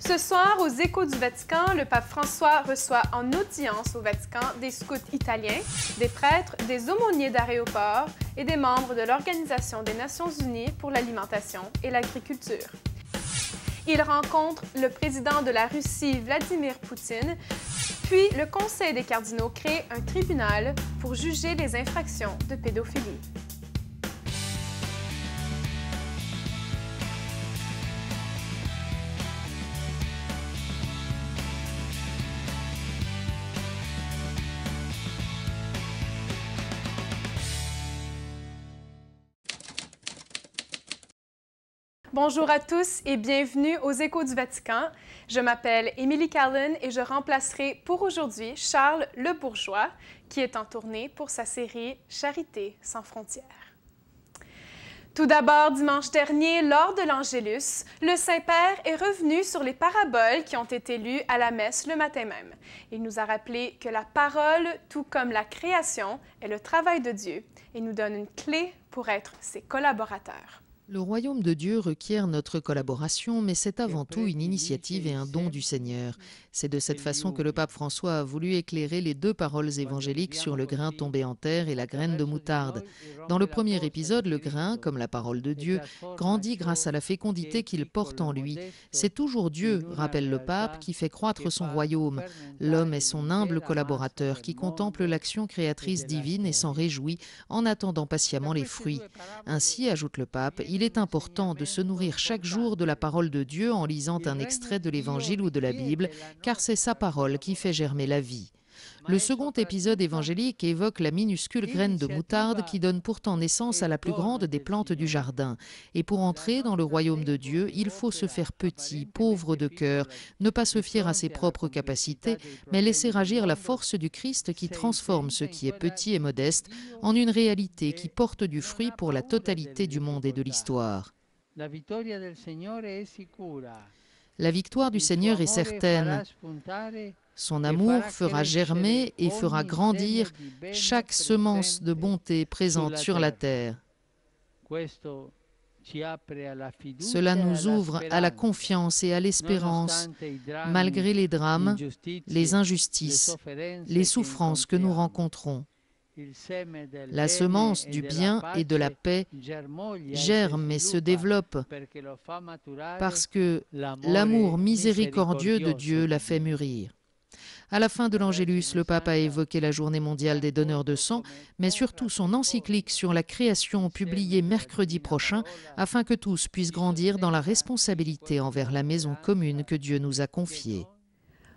Ce soir, aux Échos du Vatican, le pape François reçoit en audience au Vatican des scouts italiens, des prêtres, des aumôniers d'aéroports et des membres de l'Organisation des Nations Unies pour l'alimentation et l'agriculture. Il rencontre le président de la Russie, Vladimir Poutine, puis le Conseil des cardinaux crée un tribunal pour juger les infractions de pédophilie. Bonjour à tous et bienvenue aux Échos du Vatican. Je m'appelle Émilie Carlin et je remplacerai pour aujourd'hui Charles Le Bourgeois, qui est en tournée pour sa série Charité sans frontières. Tout d'abord, dimanche dernier, lors de l'Angélus, le Saint-Père est revenu sur les paraboles qui ont été lues à la messe le matin même. Il nous a rappelé que la parole, tout comme la création, est le travail de Dieu et nous donne une clé pour être ses collaborateurs. Le royaume de Dieu requiert notre collaboration, mais c'est avant tout une initiative et un don du Seigneur. C'est de cette façon que le pape François a voulu éclairer les deux paroles évangéliques sur le grain tombé en terre et la graine de moutarde. Dans le premier épisode, le grain, comme la parole de Dieu, grandit grâce à la fécondité qu'il porte en lui. C'est toujours Dieu, rappelle le pape, qui fait croître son royaume. L'homme est son humble collaborateur qui contemple l'action créatrice divine et s'en réjouit en attendant patiemment les fruits. Ainsi, ajoute le pape, il est important de se nourrir chaque jour de la parole de Dieu en lisant un extrait de l'Évangile ou de la Bible, car c'est sa parole qui fait germer la vie. Le second épisode évangélique évoque la minuscule graine de moutarde qui donne pourtant naissance à la plus grande des plantes du jardin. Et pour entrer dans le royaume de Dieu, il faut se faire petit, pauvre de cœur, ne pas se fier à ses propres capacités, mais laisser agir la force du Christ qui transforme ce qui est petit et modeste en une réalité qui porte du fruit pour la totalité du monde et de l'histoire. La victoire du Seigneur est certaine. Son amour fera germer et fera grandir chaque semence de bonté présente sur la terre. Cela nous ouvre à la confiance et à l'espérance, malgré les drames, les injustices, les souffrances que nous rencontrons. La semence du bien et de la paix germe et se développe parce que l'amour miséricordieux de Dieu l'a fait mûrir. À la fin de l'Angélus, le pape a évoqué la journée mondiale des donneurs de sang, mais surtout son encyclique sur la création publiée mercredi prochain, afin que tous puissent grandir dans la responsabilité envers la maison commune que Dieu nous a confiée.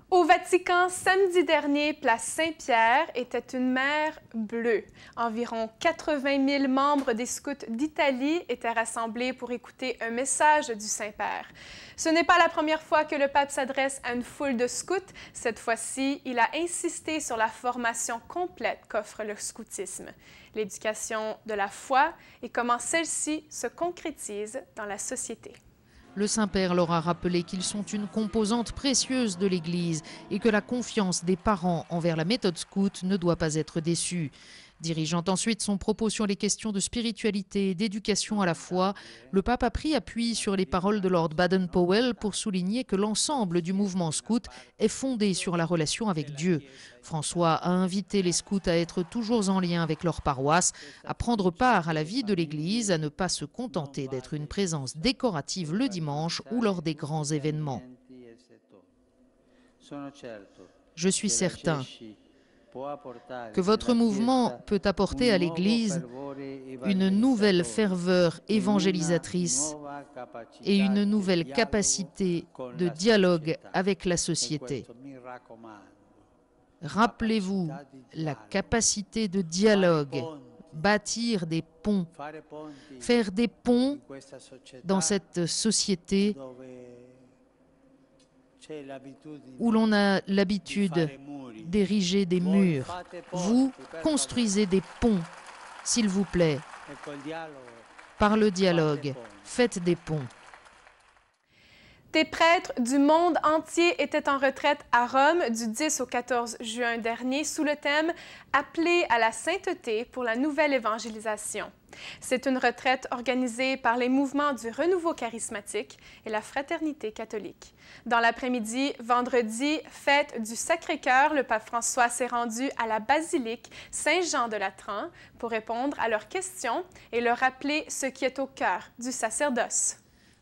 Au Vatican, samedi dernier, place Saint-Pierre était une mer bleue. Environ 80 000 membres des scouts d'Italie étaient rassemblés pour écouter un message du Saint-Père. Ce n'est pas la première fois que le pape s'adresse à une foule de scouts. Cette fois-ci, il a insisté sur la formation complète qu'offre le scoutisme, l'éducation de la foi et comment celle-ci se concrétise dans la société. Le Saint-Père leur a rappelé qu'ils sont une composante précieuse de l'Église et que la confiance des parents envers la méthode scout ne doit pas être déçue. Dirigeant ensuite son propos sur les questions de spiritualité et d'éducation à la foi, le pape a pris appui sur les paroles de Lord Baden-Powell pour souligner que l'ensemble du mouvement scout est fondé sur la relation avec Dieu. François a invité les scouts à être toujours en lien avec leur paroisse, à prendre part à la vie de l'Église, à ne pas se contenter d'être une présence décorative le dimanche ou lors des grands événements. Je suis certain que votre mouvement peut apporter à l'Église une nouvelle ferveur évangélisatrice et une nouvelle capacité de dialogue avec la société. Rappelez-vous la capacité de dialogue, bâtir des ponts, faire des ponts dans cette société où l'on a l'habitude d'ériger des murs. Vous construisez des ponts, s'il vous plaît. Par le dialogue, faites des ponts. Des prêtres du monde entier étaient en retraite à Rome du 10 au 14 juin dernier sous le thème « Appelés à la sainteté pour la nouvelle évangélisation ». C'est une retraite organisée par les mouvements du renouveau charismatique et la fraternité catholique. Dans l'après-midi, vendredi, fête du Sacré-Cœur, le pape François s'est rendu à la basilique Saint-Jean de Latran pour répondre à leurs questions et leur rappeler ce qui est au cœur du sacerdoce.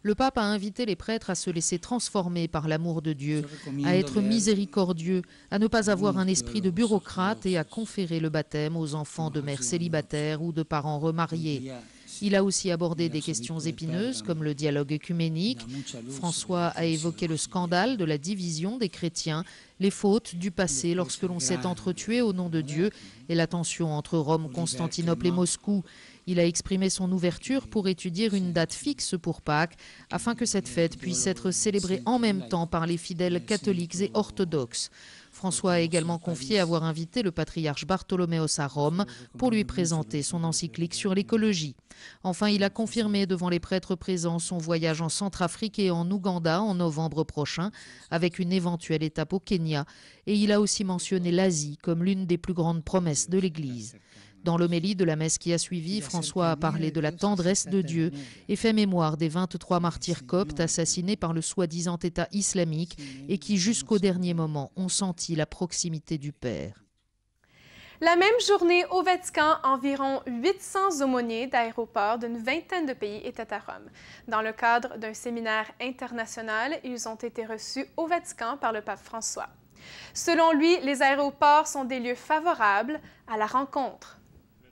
Le pape a invité les prêtres à se laisser transformer par l'amour de Dieu, à être miséricordieux, à ne pas avoir un esprit de bureaucrate et à conférer le baptême aux enfants de mères célibataires ou de parents remariés. Il a aussi abordé des questions épineuses comme le dialogue œcuménique. François a évoqué le scandale de la division des chrétiens, les fautes du passé lorsque l'on s'est entretué au nom de Dieu et la tension entre Rome, Constantinople et Moscou. Il a exprimé son ouverture pour étudier une date fixe pour Pâques, afin que cette fête puisse être célébrée en même temps par les fidèles catholiques et orthodoxes. François a également confié avoir invité le patriarche Bartholoméos à Rome pour lui présenter son encyclique sur l'écologie. Enfin, il a confirmé devant les prêtres présents son voyage en Centrafrique et en Ouganda en novembre prochain, avec une éventuelle étape au Kenya. Et il a aussi mentionné l'Asie comme l'une des plus grandes promesses de l'Église. Dans l'homélie de la messe qui a suivi, François a parlé de la tendresse de Dieu et fait mémoire des 23 martyrs coptes assassinés par le soi-disant État islamique et qui, jusqu'au dernier moment, ont senti la proximité du Père. La même journée, au Vatican, environ 800 aumôniers d'aéroports d'une vingtaine de pays étaient à Rome. Dans le cadre d'un séminaire international, ils ont été reçus au Vatican par le pape François. Selon lui, les aéroports sont des lieux favorables à la rencontre.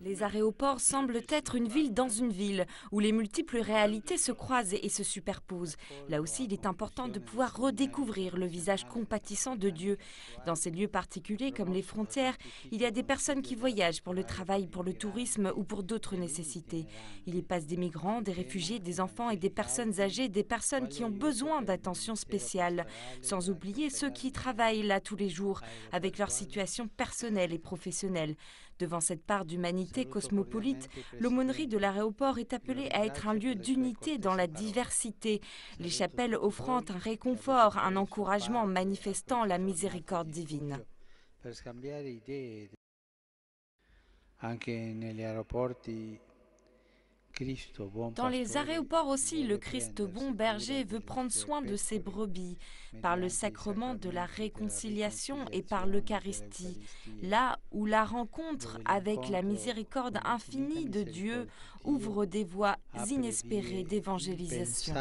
Les aéroports semblent être une ville dans une ville, où les multiples réalités se croisent et se superposent. Là aussi, il est important de pouvoir redécouvrir le visage compatissant de Dieu. Dans ces lieux particuliers, comme les frontières, il y a des personnes qui voyagent pour le travail, pour le tourisme ou pour d'autres nécessités. Il y passe des migrants, des réfugiés, des enfants et des personnes âgées, des personnes qui ont besoin d'attention spéciale. Sans oublier ceux qui travaillent là tous les jours, avec leur situation personnelle et professionnelle. Devant cette part d'humanité cosmopolite, l'aumônerie de l'aéroport est appelée à être un lieu d'unité dans la diversité. Les chapelles offrant un réconfort, un encouragement manifestant la miséricorde divine. Dans les aéroports aussi, le Christ bon berger veut prendre soin de ses brebis, par le sacrement de la réconciliation et par l'Eucharistie, là où la rencontre avec la miséricorde infinie de Dieu ouvre des voies inespérées d'évangélisation.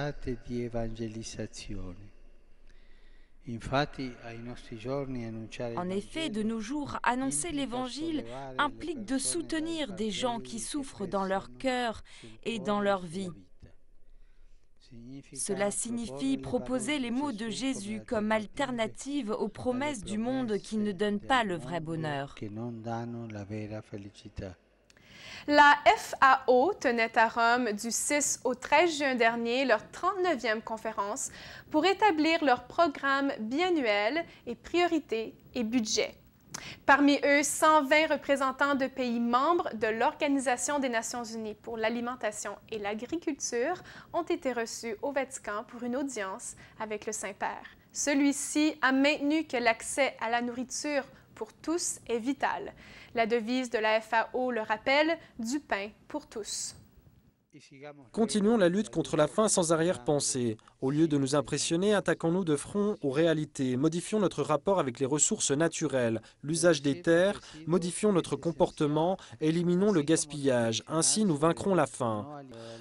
En effet, de nos jours, annoncer l'Évangile implique de soutenir des gens qui souffrent dans leur cœur et dans leur vie. Cela signifie proposer les mots de Jésus comme alternative aux promesses du monde qui ne donnent pas le vrai bonheur. La FAO tenait à Rome du 6 au 13 juin dernier leur 39e conférence pour établir leur programme biannuel et priorités et budget. Parmi eux, 120 représentants de pays membres de l'Organisation des Nations Unies pour l'alimentation et l'agriculture ont été reçus au Vatican pour une audience avec le Saint-Père. Celui-ci a maintenu que l'accès à la nourriture pour tous est vital. La devise de la FAO le rappelle, du pain pour tous. Continuons la lutte contre la faim sans arrière-pensée. Au lieu de nous impressionner, attaquons-nous de front aux réalités. Modifions notre rapport avec les ressources naturelles, l'usage des terres, modifions notre comportement, éliminons le gaspillage. Ainsi, nous vaincrons la faim.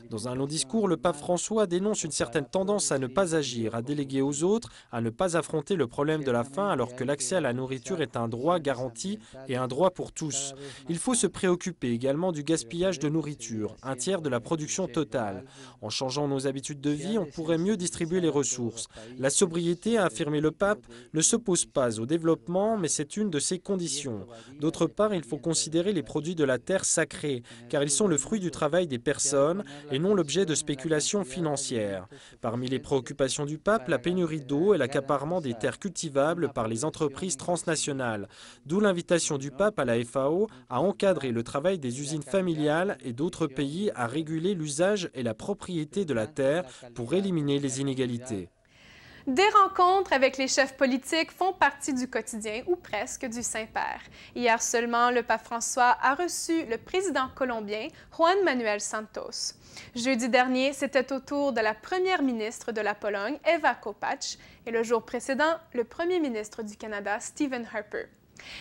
Dans un long discours, le pape François dénonce une certaine tendance à ne pas agir, à déléguer aux autres, à ne pas affronter le problème de la faim alors que l'accès à la nourriture est un droit garanti et un droit pour tous. Il faut se préoccuper également du gaspillage de nourriture, un tiers de la production totale. En changeant nos habitudes de vie, on pourrait mieux distribuer les ressources. La sobriété, a affirmé le pape, ne s'oppose pas au développement, mais c'est une de ses conditions. D'autre part, il faut considérer les produits de la terre sacrés, car ils sont le fruit du travail des personnes et non l'objet de spéculations financières. Parmi les préoccupations du pape, la pénurie d'eau et l'accaparement des terres cultivables par les entreprises transnationales. D'où l'invitation du pape à la FAO à encadrer le travail des usines familiales et d'autres pays à réguler l'usage et la propriété de la terre pour éliminer les inégalités. Des rencontres avec les chefs politiques font partie du quotidien, ou presque, du Saint-Père. Hier seulement, le pape François a reçu le président colombien Juan Manuel Santos. Jeudi dernier, c'était au tour de la première ministre de la Pologne, Ewa Kopacz, et le jour précédent, le premier ministre du Canada, Stephen Harper.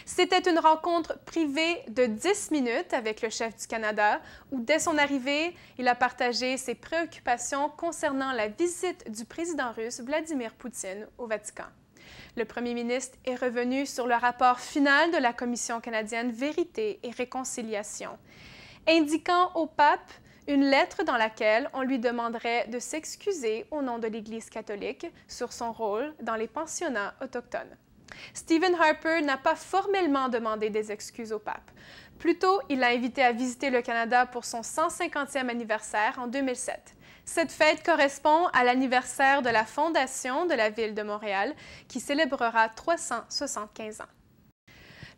C'était une rencontre privée de 10 minutes avec le chef du Canada, où dès son arrivée, il a partagé ses préoccupations concernant la visite du président russe Vladimir Poutine au Vatican. Le premier ministre est revenu sur le rapport final de la Commission canadienne Vérité et Réconciliation, indiquant au pape une lettre dans laquelle on lui demanderait de s'excuser au nom de l'Église catholique sur son rôle dans les pensionnats autochtones. Stephen Harper n'a pas formellement demandé des excuses au pape. Plutôt, il l'a invité à visiter le Canada pour son 150e anniversaire en 2007. Cette fête correspond à l'anniversaire de la fondation de la ville de Montréal, qui célébrera 375 ans.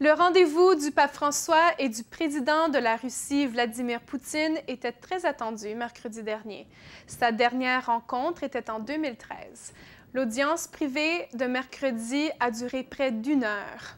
Le rendez-vous du pape François et du président de la Russie, Vladimir Poutine, était très attendu mercredi dernier. Sa dernière rencontre était en 2013. L'audience privée de mercredi a duré près d'1 heure.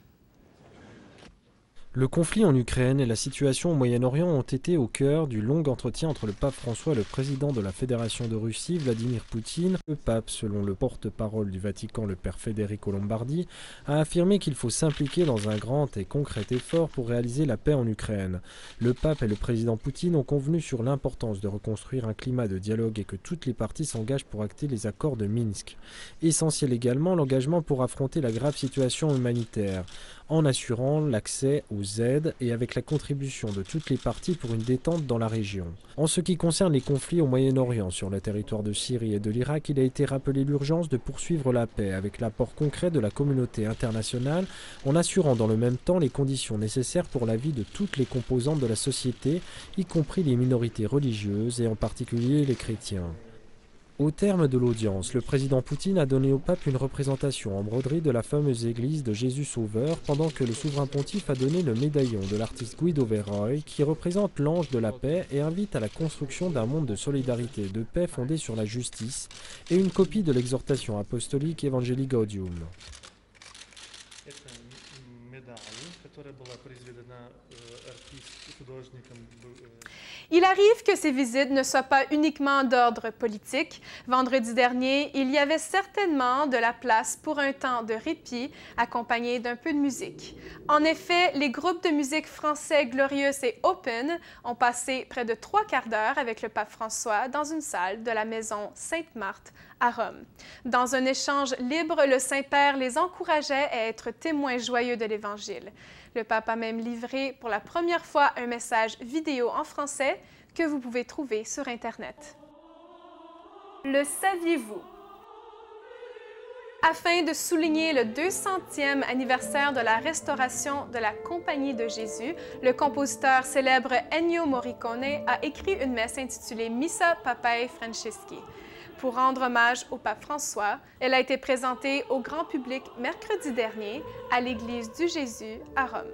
Le conflit en Ukraine et la situation au Moyen-Orient ont été au cœur du long entretien entre le pape François et le président de la Fédération de Russie, Vladimir Poutine. Le pape, selon le porte-parole du Vatican, le père Federico Lombardi, a affirmé qu'il faut s'impliquer dans un grand et concret effort pour réaliser la paix en Ukraine. Le pape et le président Poutine ont convenu sur l'importance de reconstruire un climat de dialogue et que toutes les parties s'engagent pour acter les accords de Minsk. Essentiel également l'engagement pour affronter la grave situation humanitaire, en assurant l'accès aux aides et avec la contribution de toutes les parties pour une détente dans la région. En ce qui concerne les conflits au Moyen-Orient, sur le territoire de Syrie et de l'Irak, il a été rappelé l'urgence de poursuivre la paix avec l'apport concret de la communauté internationale en assurant dans le même temps les conditions nécessaires pour la vie de toutes les composantes de la société, y compris les minorités religieuses et en particulier les chrétiens. Au terme de l'audience, le président Poutine a donné au pape une représentation en broderie de la fameuse église de Jésus Sauveur, pendant que le souverain pontife a donné le médaillon de l'artiste Guido Verroy, qui représente l'ange de la paix et invite à la construction d'un monde de solidarité et de paix fondé sur la justice, et une copie de l'exhortation apostolique Evangelii Gaudium. Il arrive que ces visites ne soient pas uniquement d'ordre politique. Vendredi dernier, il y avait certainement de la place pour un temps de répit accompagné d'un peu de musique. En effet, les groupes de musique français Glorious et Open ont passé près de 3 quarts d'heure avec le pape François dans une salle de la maison Sainte-Marthe à Rome. Dans un échange libre, le Saint-Père les encourageait à être témoins joyeux de l'Évangile. Le pape a même livré pour la première fois un message vidéo en français que vous pouvez trouver sur Internet. Le saviez-vous? Afin de souligner le 200e anniversaire de la restauration de la Compagnie de Jésus, le compositeur célèbre Ennio Morricone a écrit une messe intitulée Missa Papae Francesci. Pour rendre hommage au pape François, elle a été présentée au grand public mercredi dernier à l'Église du Jésus à Rome.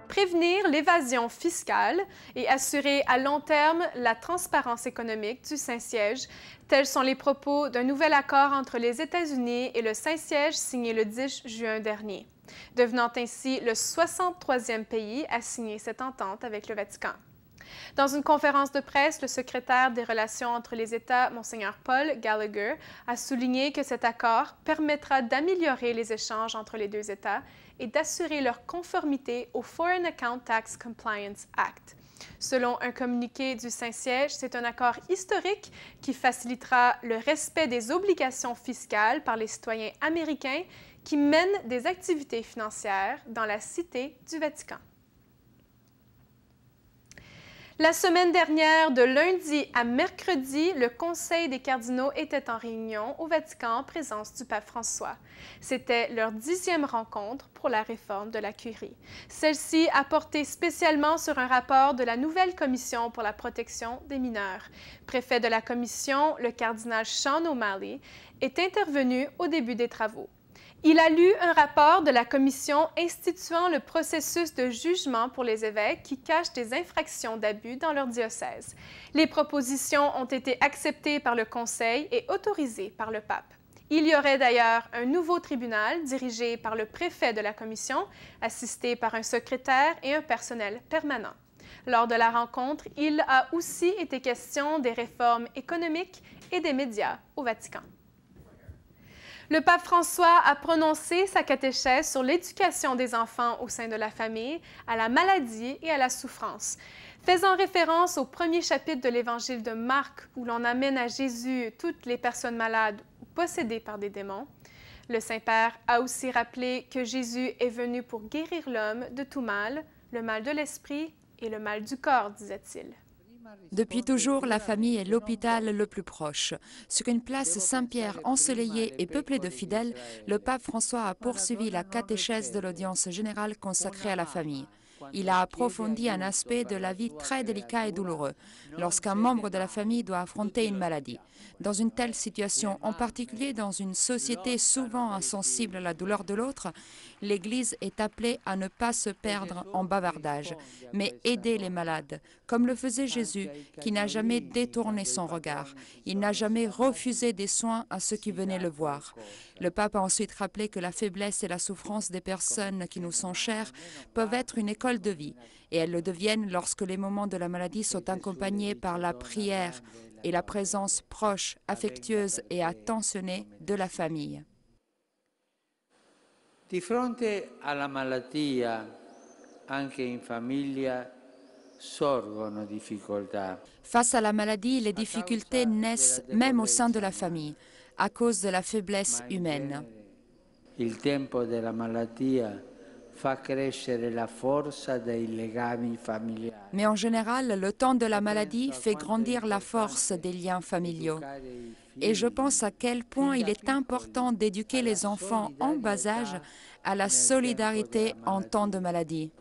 Prévenir l'évasion fiscale et assurer à long terme la transparence économique du Saint-Siège, tels sont les propos d'un nouvel accord entre les États-Unis et le Saint-Siège signé le 10 juin dernier, devenant ainsi le 63e pays à signer cette entente avec le Vatican. Dans une conférence de presse, le secrétaire des Relations entre les États, Monseigneur Paul Gallagher, a souligné que cet accord permettra d'améliorer les échanges entre les deux États et d'assurer leur conformité au Foreign Account Tax Compliance Act. Selon un communiqué du Saint-Siège, c'est un accord historique qui facilitera le respect des obligations fiscales par les citoyens américains qui mènent des activités financières dans la Cité du Vatican. La semaine dernière, de lundi à mercredi, le Conseil des cardinaux était en réunion au Vatican en présence du pape François. C'était leur 10e rencontre pour la réforme de la Curie. Celle-ci a porté spécialement sur un rapport de la nouvelle Commission pour la protection des mineurs. Préfet de la commission, le cardinal Sean O'Malley, est intervenu au début des travaux. Il a lu un rapport de la Commission instituant le processus de jugement pour les évêques qui cachent des infractions d'abus dans leur diocèse. Les propositions ont été acceptées par le Conseil et autorisées par le pape. Il y aurait d'ailleurs un nouveau tribunal dirigé par le préfet de la Commission, assisté par un secrétaire et un personnel permanent. Lors de la rencontre, il a aussi été question des réformes économiques et des médias au Vatican. Le pape François a prononcé sa catéchèse sur l'éducation des enfants au sein de la famille, à la maladie et à la souffrance. Faisant référence au premier chapitre de l'Évangile de Marc, où l'on amène à Jésus toutes les personnes malades ou possédées par des démons, le Saint-Père a aussi rappelé que Jésus est venu pour guérir l'homme de tout mal, le mal de l'esprit et le mal du corps, disait-il. Depuis toujours, la famille est l'hôpital le plus proche. Sur une place Saint-Pierre ensoleillée et peuplée de fidèles, le pape François a poursuivi la catéchèse de l'audience générale consacrée à la famille. Il a approfondi un aspect de la vie très délicat et douloureux, lorsqu'un membre de la famille doit affronter une maladie. Dans une telle situation, en particulier dans une société souvent insensible à la douleur de l'autre, l'Église est appelée à ne pas se perdre en bavardage, mais aider les malades, comme le faisait Jésus, qui n'a jamais détourné son regard. Il n'a jamais refusé des soins à ceux qui venaient le voir. Le pape a ensuite rappelé que la faiblesse et la souffrance des personnes qui nous sont chères peuvent être une école de vie, et elles le deviennent lorsque les moments de la maladie sont accompagnés par la prière et la présence proche, affectueuse et attentionnée de la famille. Di fronte alla malattia, anche in famiglia, sorgono difficoltà. Face à la maladie, les difficultés naissent même au sein de la famille, à cause de la faiblesse humaine. Il tempo della malattia fa crescere la forza dei legami familiari. Mais en général, le temps de la maladie fait grandir la force des liens familiaux. Et je pense à quel point il est important d'éduquer les enfants en bas âge à la solidarité en temps de maladie.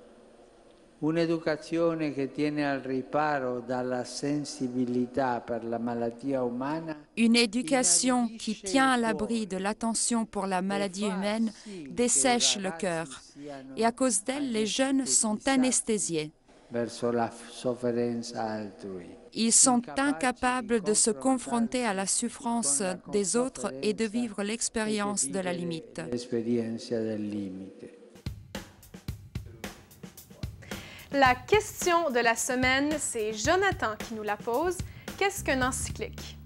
Un'educazione che tiene al riparo dalla sensibilità per la malattia umana. Une éducation qui tient à l'abri de l'attention pour la maladie humaine dessèche le cœur. Et à cause d'elle, les jeunes sont anesthésiés. Verso la sofferenza altrui. Ils sont incapables de se confronter à la souffrance des autres et de vivre l'expérience de la limite. L'esperienza del limite. La question de la semaine, c'est Jonathan qui nous la pose. Qu'est-ce qu'une encyclique?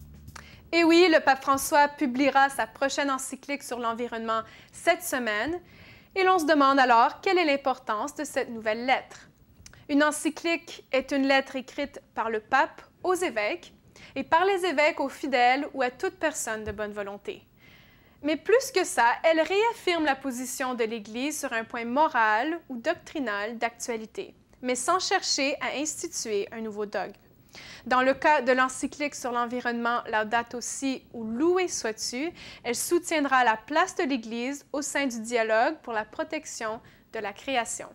Et oui, le pape François publiera sa prochaine encyclique sur l'environnement cette semaine. Et l'on se demande alors quelle est l'importance de cette nouvelle lettre. Une encyclique est une lettre écrite par le pape aux évêques et par les évêques aux fidèles ou à toute personne de bonne volonté. Mais plus que ça, elle réaffirme la position de l'Église sur un point moral ou doctrinal d'actualité, mais sans chercher à instituer un nouveau dogme. Dans le cas de l'encyclique sur l'environnement Laudato Si ou Loué sois-tu, elle soutiendra la place de l'Église au sein du dialogue pour la protection de la création.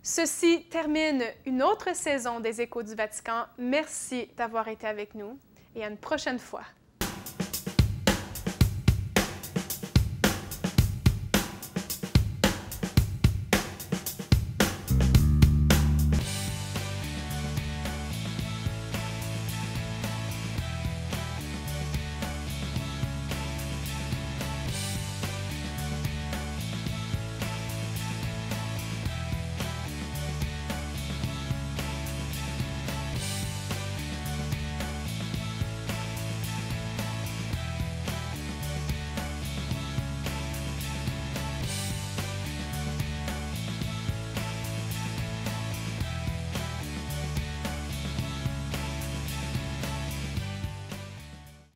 Ceci termine une autre saison des Échos du Vatican. Merci d'avoir été avec nous et à une prochaine fois.